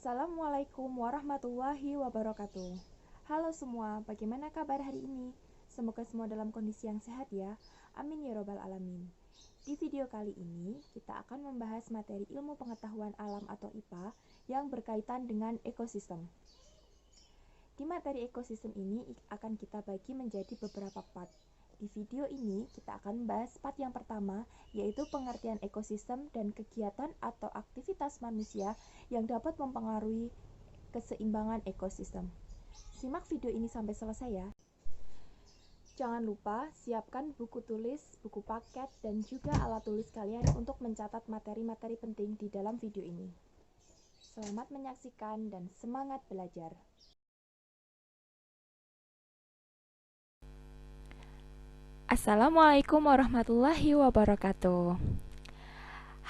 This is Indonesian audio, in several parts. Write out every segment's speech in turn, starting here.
Assalamualaikum warahmatullahi wabarakatuh. Halo semua, bagaimana kabar hari ini? Semoga semua dalam kondisi yang sehat ya. Amin ya robbal alamin. Di video kali ini, kita akan membahas materi ilmu pengetahuan alam atau IPA yang berkaitan dengan ekosistem. Di materi ekosistem ini akan kita bagi menjadi beberapa part. Di video ini, kita akan membahas part yang pertama, yaitu pengertian ekosistem dan kegiatan atau aktivitas manusia yang dapat mempengaruhi keseimbangan ekosistem. Simak video ini sampai selesai ya. Jangan lupa siapkan buku tulis, buku paket, dan juga alat tulis kalian untuk mencatat materi-materi penting di dalam video ini. Selamat menyaksikan dan semangat belajar. Assalamualaikum warahmatullahi wabarakatuh.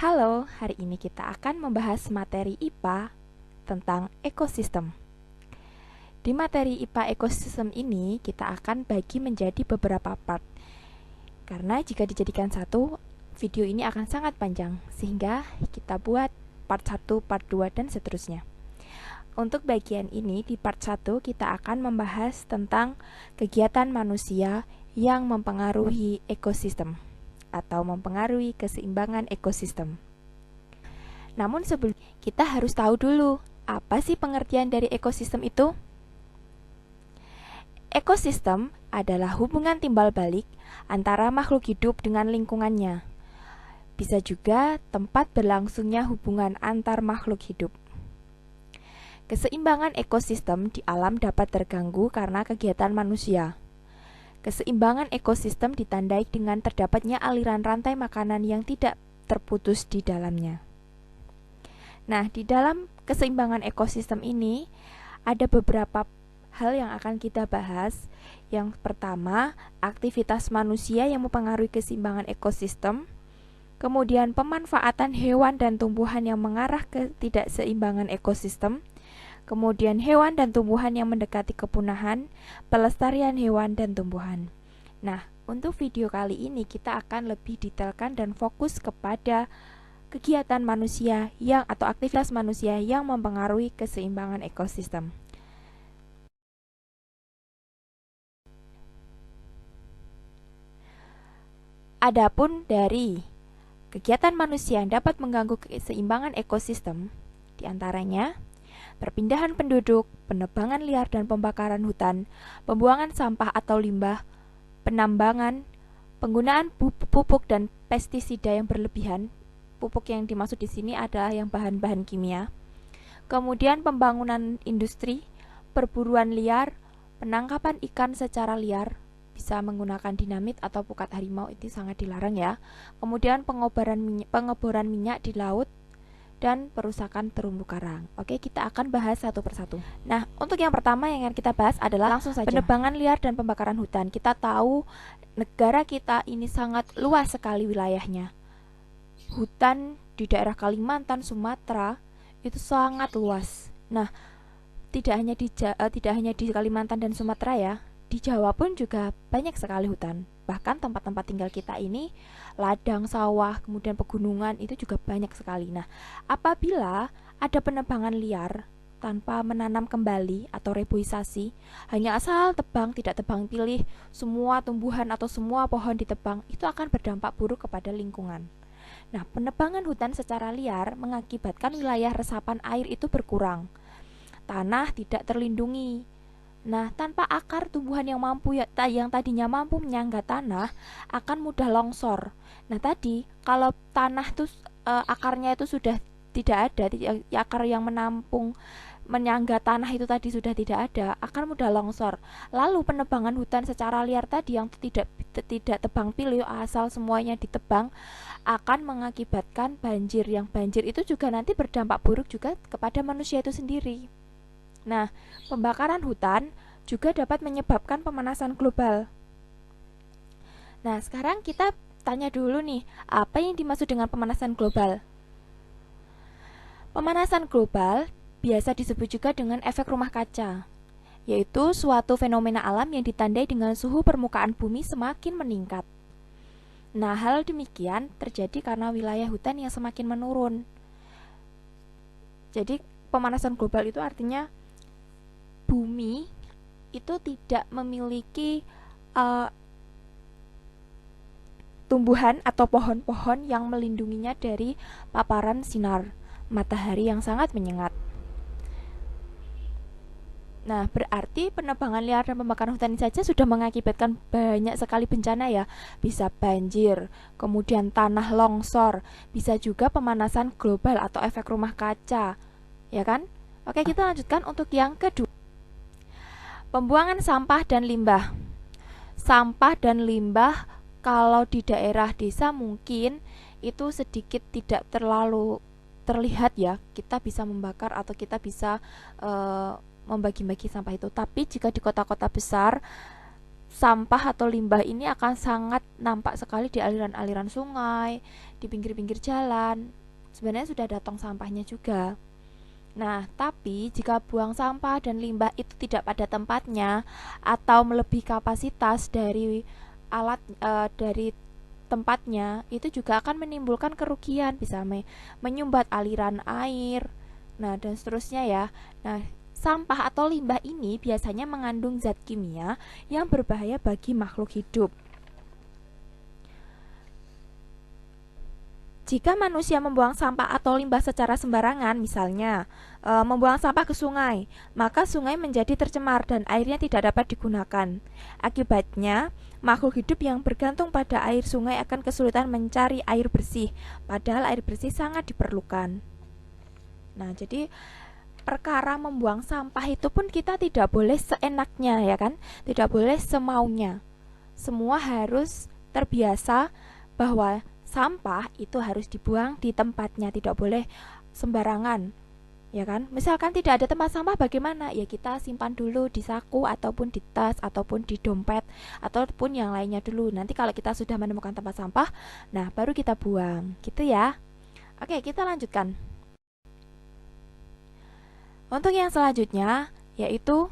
Halo, hari ini kita akan membahas materi IPA tentang ekosistem. Di materi IPA ekosistem ini, kita akan bagi menjadi beberapa part. Karena jika dijadikan satu, video ini akan sangat panjang, sehingga kita buat part 1, part 2, dan seterusnya. Untuk bagian ini, di part 1 kita akan membahas tentang kegiatan manusia yang mempengaruhi ekosistem atau mempengaruhi keseimbangan ekosistem. Namun sebelum kita harus tahu dulu, apa sih pengertian dari ekosistem itu? Ekosistem adalah hubungan timbal balik antara makhluk hidup dengan lingkungannya. Bisa juga tempat berlangsungnya hubungan antar makhluk hidup. Keseimbangan ekosistem di alam dapat terganggu karena kegiatan manusia. Keseimbangan ekosistem ditandai dengan terdapatnya aliran rantai makanan yang tidak terputus di dalamnya. Nah, di dalam keseimbangan ekosistem ini ada beberapa hal yang akan kita bahas. Yang pertama, aktivitas manusia yang mempengaruhi keseimbangan ekosistem. Kemudian, pemanfaatan hewan dan tumbuhan yang mengarah ke ketidakseimbangan ekosistem. Kemudian hewan dan tumbuhan yang mendekati kepunahan, pelestarian hewan dan tumbuhan. Nah, untuk video kali ini kita akan lebih detailkan dan fokus kepada kegiatan manusia atau aktivitas manusia yang mempengaruhi keseimbangan ekosistem. Adapun dari kegiatan manusia yang dapat mengganggu keseimbangan ekosistem, diantaranya perpindahan penduduk, penebangan liar dan pembakaran hutan, pembuangan sampah atau limbah, penambangan, penggunaan pupuk dan pestisida yang berlebihan. Pupuk yang dimaksud di sini adalah yang bahan-bahan kimia. Kemudian pembangunan industri, perburuan liar, penangkapan ikan secara liar, bisa menggunakan dinamit atau pukat harimau, itu sangat dilarang ya. Kemudian pengeboran minyak di laut, dan perusakan terumbu karang. Oke, kita akan bahas satu persatu. Nah, untuk yang pertama yang akan kita bahas adalah langsung saja penebangan liar dan pembakaran hutan. Kita tahu negara kita ini sangat luas sekali wilayahnya. Hutan di daerah Kalimantan, Sumatera itu sangat luas. Nah, tidak hanya di Kalimantan dan Sumatera ya, di Jawa pun juga banyak sekali hutan. Bahkan tempat-tempat tinggal kita ini, ladang, sawah, kemudian pegunungan, itu juga banyak sekali. Nah, apabila ada penebangan liar tanpa menanam kembali atau reboisasi, hanya asal tebang, tidak tebang pilih, semua tumbuhan atau semua pohon ditebang, itu akan berdampak buruk kepada lingkungan. Nah, penebangan hutan secara liar mengakibatkan wilayah resapan air itu berkurang. Tanah tidak terlindungi. Nah, tanpa akar, tumbuhan yang tadinya mampu menyangga tanah akan mudah longsor. Nah, tadi kalau tanah itu akarnya itu sudah tidak ada, akar yang menyangga tanah itu tadi sudah tidak ada, akan mudah longsor. Lalu penebangan hutan secara liar tadi yang tidak tebang pilih, asal semuanya ditebang, akan mengakibatkan banjir. Yang banjir itu juga nanti berdampak buruk juga kepada manusia itu sendiri. Nah, pembakaran hutan juga dapat menyebabkan pemanasan global. Nah, sekarang kita tanya dulu nih, apa yang dimaksud dengan pemanasan global? Pemanasan global biasa disebut juga dengan efek rumah kaca, yaitu suatu fenomena alam yang ditandai dengan suhu permukaan bumi semakin meningkat. Nah, hal demikian terjadi karena wilayah hutan yang semakin menurun. Jadi, pemanasan global itu artinya bumi itu tidak memiliki tumbuhan atau pohon-pohon yang melindunginya dari paparan sinar matahari yang sangat menyengat. Nah, berarti penebangan liar dan pembakaran hutan ini saja sudah mengakibatkan banyak sekali bencana ya. Bisa banjir, kemudian tanah longsor, bisa juga pemanasan global atau efek rumah kaca. Ya kan? Oke, kita lanjutkan untuk yang kedua. Pembuangan sampah dan limbah. Sampah dan limbah kalau di daerah desa mungkin itu sedikit tidak terlalu terlihat ya. Kita bisa membakar atau kita bisa membagi-bagi sampah itu. Tapi jika di kota-kota besar, sampah atau limbah ini akan sangat nampak sekali di aliran-aliran sungai, di pinggir-pinggir jalan. Sebenarnya sudah ada tong sampahnya juga. Nah, tapi jika buang sampah dan limbah itu tidak pada tempatnya atau melebihi kapasitas dari dari tempatnya, itu juga akan menimbulkan kerugian, bisa menyumbat aliran air. Nah, dan seterusnya ya. Nah, sampah atau limbah ini biasanya mengandung zat kimia yang berbahaya bagi makhluk hidup. Jika manusia membuang sampah atau limbah secara sembarangan, misalnya membuang sampah ke sungai, maka sungai menjadi tercemar dan airnya tidak dapat digunakan. Akibatnya, makhluk hidup yang bergantung pada air sungai akan kesulitan mencari air bersih, padahal air bersih sangat diperlukan. Nah, jadi perkara membuang sampah itu pun kita tidak boleh seenaknya, ya kan? Tidak boleh semaunya. Semua harus terbiasa bahwa sampah itu harus dibuang di tempatnya, tidak boleh sembarangan, ya kan? Misalkan tidak ada tempat sampah, bagaimana? Ya kita simpan dulu di saku ataupun di tas ataupun di dompet ataupun yang lainnya dulu. Nanti kalau kita sudah menemukan tempat sampah, nah baru kita buang, gitu ya. Oke, kita lanjutkan. Untuk yang selanjutnya yaitu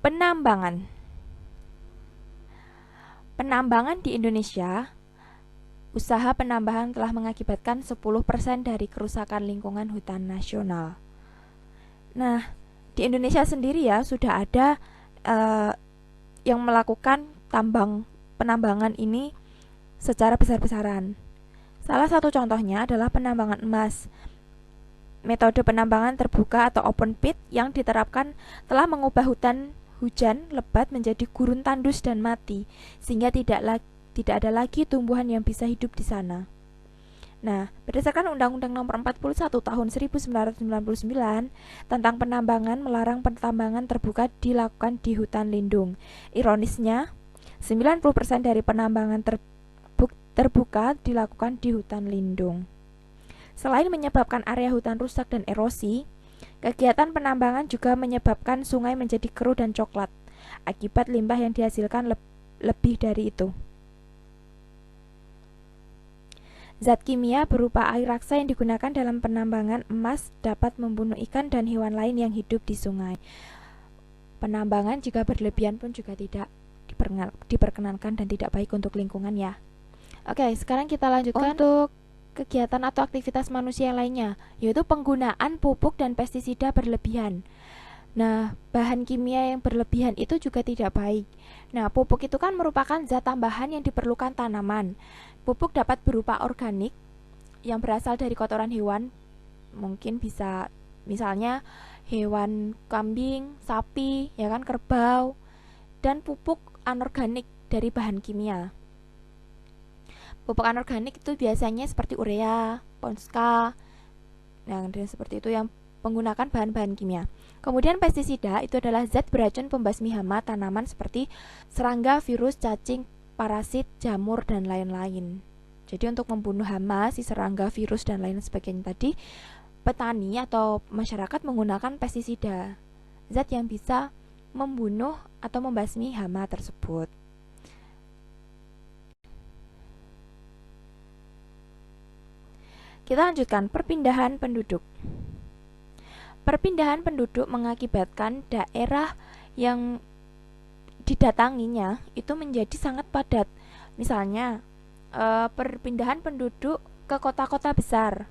penambangan. Penambangan di Indonesia, usaha penambangan telah mengakibatkan 10% dari kerusakan lingkungan hutan nasional. Nah, di Indonesia sendiri ya sudah ada yang melakukan penambangan ini secara besar-besaran. Salah satu contohnya adalah penambangan emas. Metode penambangan terbuka atau open pit yang diterapkan telah mengubah hutan hujan lebat menjadi gurun tandus dan mati, sehingga tidak ada lagi tumbuhan yang bisa hidup di sana. Nah, berdasarkan Undang-Undang Nomor 41 Tahun 1999 tentang penambangan melarang penambangan terbuka dilakukan di hutan lindung. Ironisnya, 90% dari penambangan terbuka dilakukan di hutan lindung. Selain menyebabkan area hutan rusak dan erosi, kegiatan penambangan juga menyebabkan sungai menjadi keruh dan coklat akibat limbah yang dihasilkan lebih dari itu. Zat kimia berupa air raksa yang digunakan dalam penambangan emas dapat membunuh ikan dan hewan lain yang hidup di sungai. Penambangan jika berlebihan pun juga tidak diperkenankan dan tidak baik untuk lingkungan ya. Oke, sekarang kita lanjutkan untuk kegiatan atau aktivitas manusia lainnya, yaitu penggunaan pupuk dan pestisida berlebihan. Nah, bahan kimia yang berlebihan itu juga tidak baik. Nah, pupuk itu kan merupakan zat tambahan yang diperlukan tanaman. Pupuk dapat berupa organik yang berasal dari kotoran hewan, mungkin bisa misalnya hewan kambing, sapi, ya kan, kerbau, dan pupuk anorganik dari bahan kimia. Pupuk anorganik itu biasanya seperti urea, ponska, dan seperti itu yang menggunakan bahan-bahan kimia. Kemudian pestisida itu adalah zat beracun pembasmi hama tanaman seperti serangga, virus, cacing, parasit, jamur, dan lain-lain. Jadi untuk membunuh hama, si serangga, virus, dan lain sebagainya tadi, petani atau masyarakat menggunakan pestisida, zat yang bisa membunuh atau membasmi hama tersebut. Kita lanjutkan perpindahan penduduk. Perpindahan penduduk mengakibatkan daerah yang didatanginya itu menjadi sangat padat. Misalnya, perpindahan penduduk ke kota-kota besar.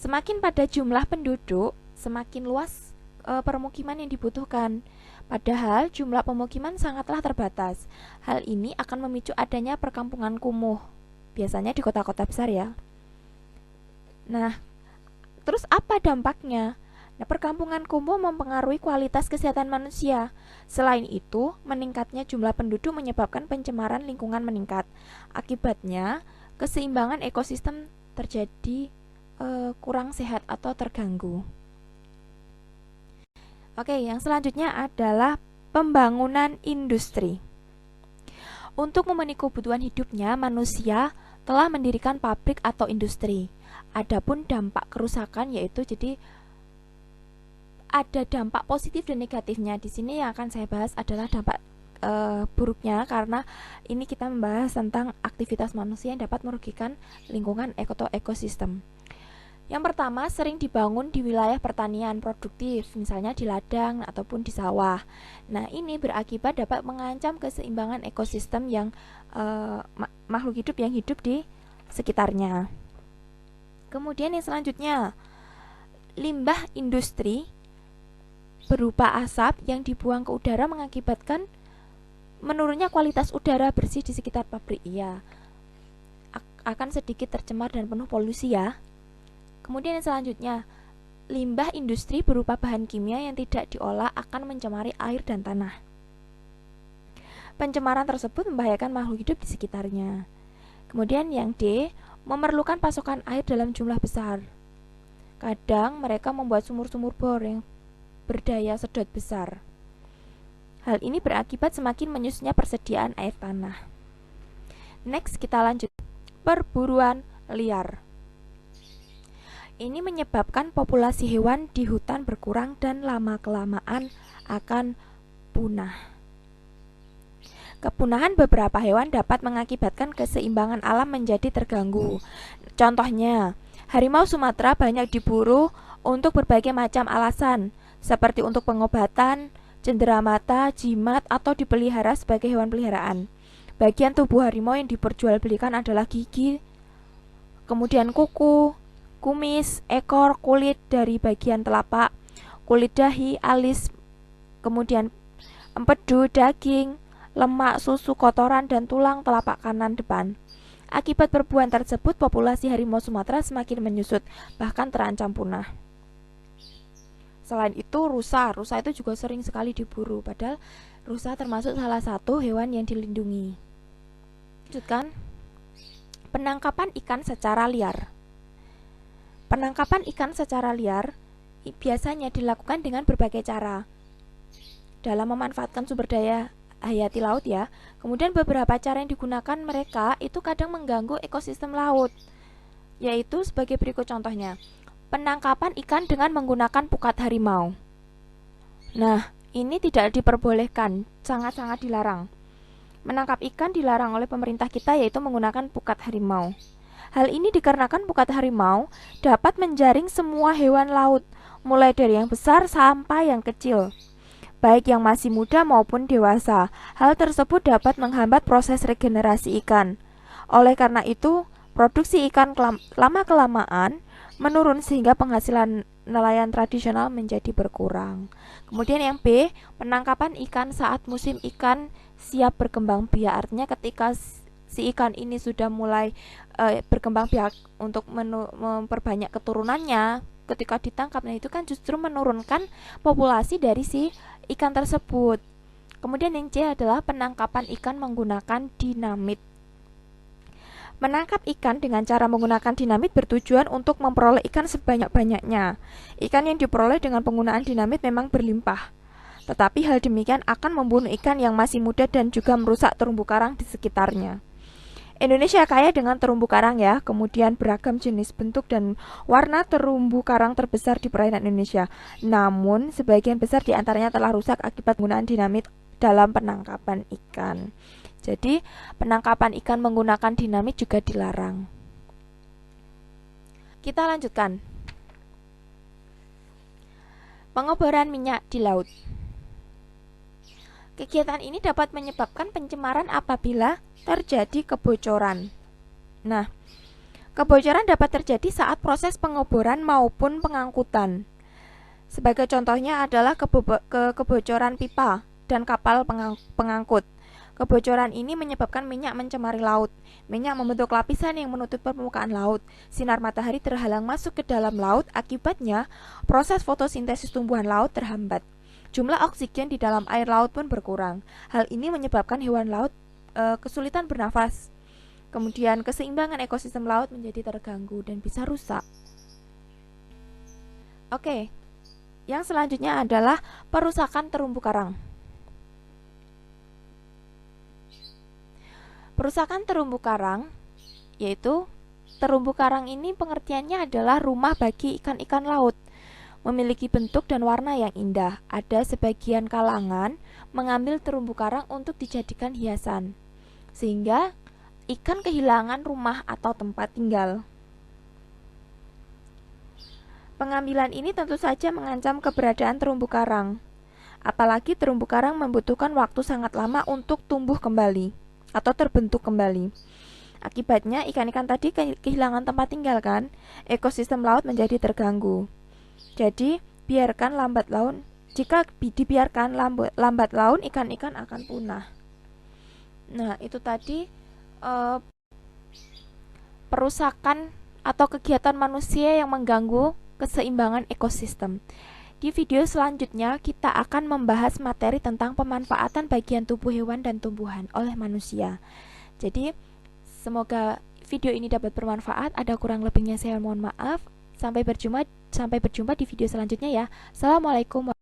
Semakin pada jumlah penduduk, semakin luas permukiman yang dibutuhkan. Padahal jumlah pemukiman sangatlah terbatas. Hal ini akan memicu adanya perkampungan kumuh, biasanya di kota-kota besar ya. Nah, terus apa dampaknya? Nah, perkampungan kumuh mempengaruhi kualitas kesehatan manusia. Selain itu, meningkatnya jumlah penduduk menyebabkan pencemaran lingkungan meningkat. Akibatnya, keseimbangan ekosistem terjadi kurang sehat atau terganggu. Oke, yang selanjutnya adalah pembangunan industri. Untuk memenuhi kebutuhan hidupnya, manusia telah mendirikan pabrik atau industri. Adapun dampak kerusakan yaitu jadi ada dampak positif dan negatifnya. Di sini yang akan saya bahas adalah dampak buruknya, karena ini kita membahas tentang aktivitas manusia yang dapat merugikan lingkungan atau ekosistem. Yang pertama, sering dibangun di wilayah pertanian produktif, misalnya di ladang ataupun di sawah. Nah, ini berakibat dapat mengancam keseimbangan ekosistem yang makhluk hidup yang hidup di sekitarnya. Kemudian yang selanjutnya, limbah industri berupa asap yang dibuang ke udara mengakibatkan menurunnya kualitas udara bersih di sekitar pabrik. Iya, akan sedikit tercemar dan penuh polusi ya. Kemudian yang selanjutnya, limbah industri berupa bahan kimia yang tidak diolah akan mencemari air dan tanah. Pencemaran tersebut membahayakan makhluk hidup di sekitarnya. Kemudian yang D, memerlukan pasokan air dalam jumlah besar. Kadang mereka membuat sumur-sumur bor yang berdaya sedot besar. Hal ini berakibat semakin menyusutnya persediaan air tanah. Next, kita lanjut. Perburuan liar. Ini menyebabkan populasi hewan di hutan berkurang dan lama-kelamaan akan punah. Kepunahan beberapa hewan dapat mengakibatkan keseimbangan alam menjadi terganggu. Contohnya, harimau Sumatera banyak diburu untuk berbagai macam alasan, seperti untuk pengobatan, cendera mata, jimat, atau dipelihara sebagai hewan peliharaan. Bagian tubuh harimau yang diperjualbelikan adalah gigi, kemudian kuku, kumis, ekor, kulit dari bagian telapak, kulit dahi, alis, kemudian empedu, daging, lemak, susu, kotoran, dan tulang telapak kanan depan. Akibat perburuan tersebut, populasi harimau Sumatera semakin menyusut, bahkan terancam punah. Selain itu, rusa itu juga sering sekali diburu, padahal rusa termasuk salah satu hewan yang dilindungi. Lanjutkan, penangkapan ikan secara liar. Penangkapan ikan secara liar biasanya dilakukan dengan berbagai cara dalam memanfaatkan sumber daya hayati laut ya. Kemudian beberapa cara yang digunakan mereka itu kadang mengganggu ekosistem laut, yaitu sebagai berikut contohnya. Penangkapan ikan dengan menggunakan pukat harimau. Nah, ini tidak diperbolehkan, sangat-sangat dilarang. Menangkap ikan dilarang oleh pemerintah kita, yaitu menggunakan pukat harimau. Hal ini dikarenakan pukat harimau dapat menjaring semua hewan laut, mulai dari yang besar sampai yang kecil, baik yang masih muda maupun dewasa. Hal tersebut dapat menghambat proses regenerasi ikan. Oleh karena itu, produksi ikan lama-kelamaan menurun sehingga penghasilan nelayan tradisional menjadi berkurang. Kemudian yang B, penangkapan ikan saat musim ikan siap berkembang biak. Artinya ketika si ikan ini sudah mulai berkembang biak untuk memperbanyak keturunannya, ketika ditangkap, nah itu kan justru menurunkan populasi dari si ikan tersebut. Kemudian yang C adalah penangkapan ikan menggunakan dinamit. Menangkap ikan dengan cara menggunakan dinamit bertujuan untuk memperoleh ikan sebanyak-banyaknya. Ikan yang diperoleh dengan penggunaan dinamit memang berlimpah, tetapi hal demikian akan membunuh ikan yang masih muda dan juga merusak terumbu karang di sekitarnya. Indonesia kaya dengan terumbu karang ya, kemudian beragam jenis, bentuk, dan warna terumbu karang terbesar di perairan Indonesia. Namun, sebagian besar di antaranya telah rusak akibat penggunaan dinamit dalam penangkapan ikan. Jadi, penangkapan ikan menggunakan dinamit juga dilarang. Kita lanjutkan. Pengeboran minyak di laut. Kegiatan ini dapat menyebabkan pencemaran apabila terjadi kebocoran. Nah, Kebocoran dapat terjadi saat proses pengeboran maupun pengangkutan. Sebagai contohnya adalah kebocoran pipa dan kapal pengangkut. Kebocoran ini menyebabkan minyak mencemari laut. Minyak membentuk lapisan yang menutup permukaan laut. Sinar matahari terhalang masuk ke dalam laut, akibatnya proses fotosintesis tumbuhan laut terhambat. Jumlah oksigen di dalam air laut pun berkurang. Hal ini menyebabkan hewan laut kesulitan bernafas. Kemudian keseimbangan ekosistem laut menjadi terganggu dan bisa rusak. Oke, yang selanjutnya adalah perusakan terumbu karang. Perusakan terumbu karang, yaitu terumbu karang ini pengertiannya adalah rumah bagi ikan-ikan laut. Memiliki bentuk dan warna yang indah. Ada sebagian kalangan mengambil terumbu karang untuk dijadikan hiasan, sehingga ikan kehilangan rumah atau tempat tinggal. Pengambilan ini tentu saja mengancam keberadaan terumbu karang. Apalagi terumbu karang membutuhkan waktu sangat lama untuk tumbuh kembali atau terbentuk kembali. Akibatnya ikan-ikan tadi kehilangan tempat tinggal kan, ekosistem laut menjadi terganggu. Jadi biarkan lambat laun, jika dibiarkan lambat laun ikan-ikan akan punah. Nah itu tadi perusakan atau kegiatan manusia yang mengganggu keseimbangan ekosistem. Di video selanjutnya kita akan membahas materi tentang pemanfaatan bagian tubuh hewan dan tumbuhan oleh manusia. Jadi semoga video ini dapat bermanfaat. Ada kurang lebihnya saya mohon maaf. Sampai berjumpa di video selanjutnya ya. Assalamualaikum.